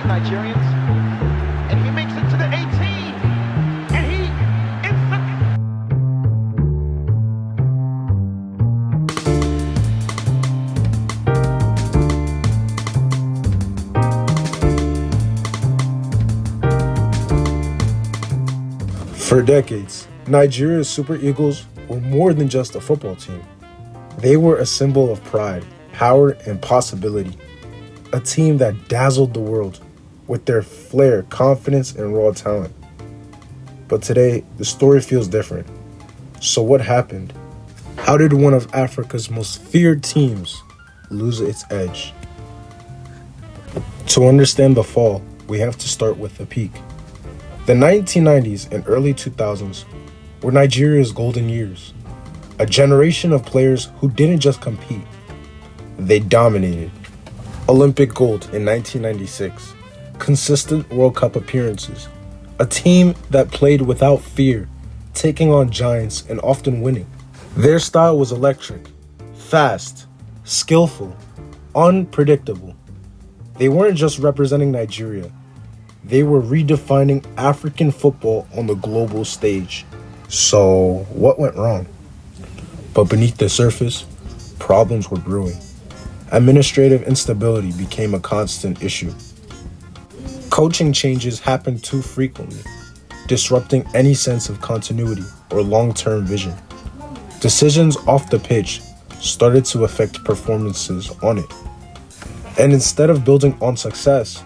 Nigerians, and he makes it to the 18, and he For decades, Nigeria's Super Eagles were more than just a football team. They were a symbol of pride, power, and possibility. A team that dazzled the world with their flair, confidence, and raw talent. But today, the story feels different. So what happened? How did one of Africa's most feared teams lose its edge? To understand the fall, we have to start with the peak. The 1990s and early 2000s were Nigeria's golden years. A generation of players who didn't just compete, they dominated. Olympic gold in 1996, consistent World Cup appearances, a team that played without fear, taking on giants and often winning. Their style was electric, fast, skillful, unpredictable. They weren't just representing Nigeria, they were redefining African football on the global stage. So, what went wrong? But beneath the surface, problems were brewing. Administrative instability became a constant issue. Coaching changes happened too frequently, disrupting any sense of continuity or long-term vision. Decisions off the pitch started to affect performances on it. And instead of building on success,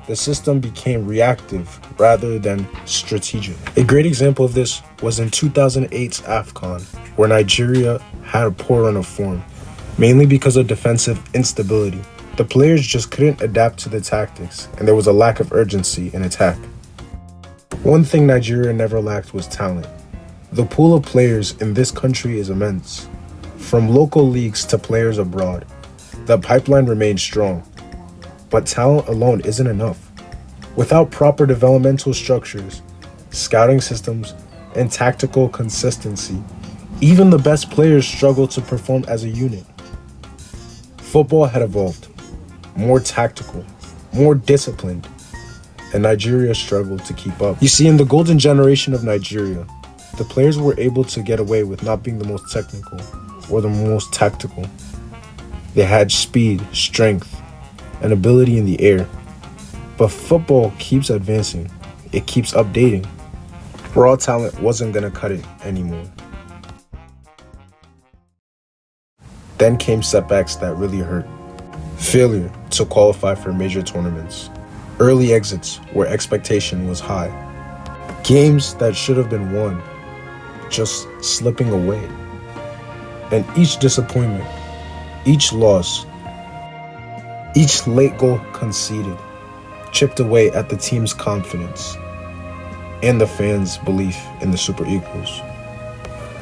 the system became reactive rather than strategic. A great example of this was in 2008's AFCON, where Nigeria had a poor run of form, mainly because of defensive instability. The players just couldn't adapt to the tactics, and there was a lack of urgency in attack. One thing Nigeria never lacked was talent. The pool of players in this country is immense. From local leagues to players abroad, the pipeline remains strong. But talent alone isn't enough. Without proper developmental structures, scouting systems, and tactical consistency, even the best players struggle to perform as a unit. Football had evolved, more tactical, more disciplined, and Nigeria struggled to keep up. You see, in the golden generation of Nigeria, the players were able to get away with not being the most technical or the most tactical. They had speed, strength, and ability in the air. But football keeps advancing. It keeps updating. Raw talent wasn't going to cut it anymore. Then came setbacks that really hurt. Failure to qualify for major tournaments. Early exits where expectation was high. Games that should have been won, just slipping away. And each disappointment, each loss, each late goal conceded chipped away at the team's confidence and the fans' belief in the Super Eagles.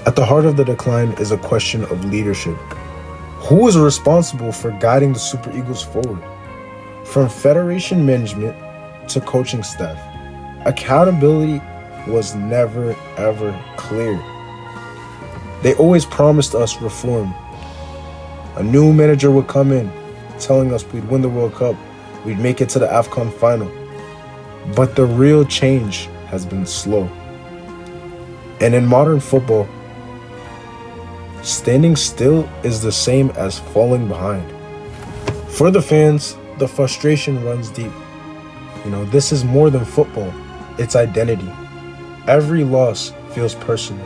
At the heart of the decline is a question of leadership. Who is responsible for guiding the Super Eagles forward? From federation management to coaching staff, accountability was never, ever clear. They always promised us reform. A new manager would come in, telling us we'd win the World Cup, we'd make it to the AFCON final. But the real change has been slow. And in modern football, standing still is the same as falling behind. For the fans, the frustration runs deep. This is more than football, it's identity. Every loss feels personal.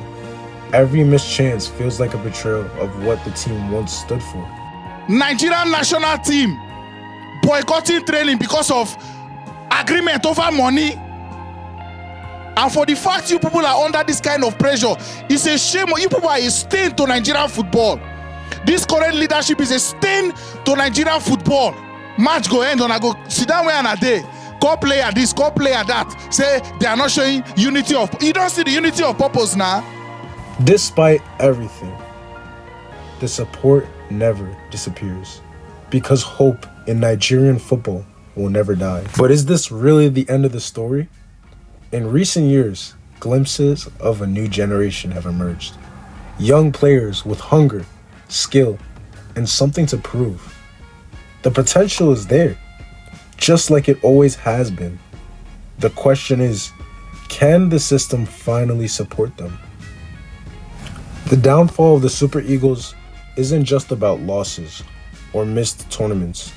Every missed chance feels like a betrayal of what the team once stood for. Nigerian national team boycotting training because of agreement over money. And for the fact you people are under this kind of pressure, it's a shame. You people are a stain to Nigerian football. This current leadership is a stain to Nigerian football. Match go end on, I go sit down where and a day. Call player this, call player that. Say they are not showing unity of. You don't see the unity of purpose now. Despite everything, the support never disappears because hope in Nigerian football will never die. But is this really the end of the story? In recent years, glimpses of a new generation have emerged. Young players with hunger, skill, and something to prove. The potential is there. just like it always has been. The question is, can the system finally support them? The downfall of the Super Eagles isn't just about losses or missed tournaments.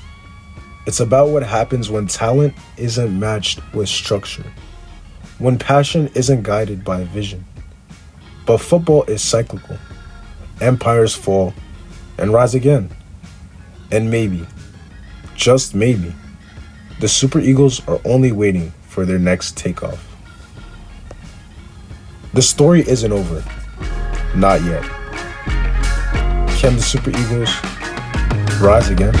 It's about what happens when talent isn't matched with structure, when passion isn't guided by vision. But football is cyclical. Empires fall and rise again. And maybe, just maybe, the Super Eagles are only waiting for their next takeoff. The story isn't over. Not yet. Can the Super Eagles rise again?